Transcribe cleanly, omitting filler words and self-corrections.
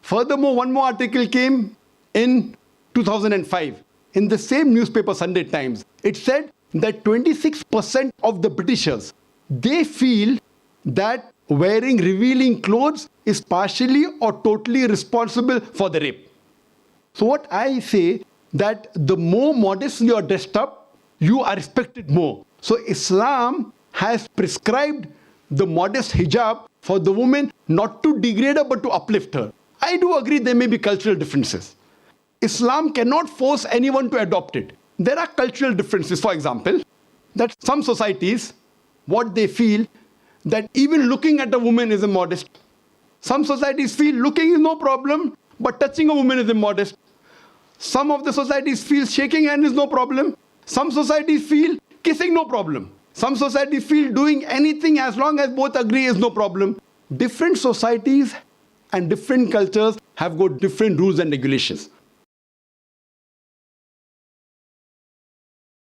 Furthermore, one more article came in 2005 in the same newspaper, Sunday Times. It said that 26% of the Britishers, they feel that wearing revealing clothes is partially or totally responsible for the rape. So what I say, that the more modestly you are dressed up, you are respected more. So Islam has prescribed the modest hijab for the woman, not to degrade her but to uplift her. I do agree there may be cultural differences. Islam cannot force anyone to adopt it. There are cultural differences. For example, that some societies, what they feel, that even looking at a woman is immodest. Some societies feel looking is no problem, but touching a woman is immodest. Some of the societies feel shaking hand is no problem. Some societies feel kissing no problem. Some societies feel doing anything as long as both agree is no problem. Different societies and different cultures have got different rules and regulations.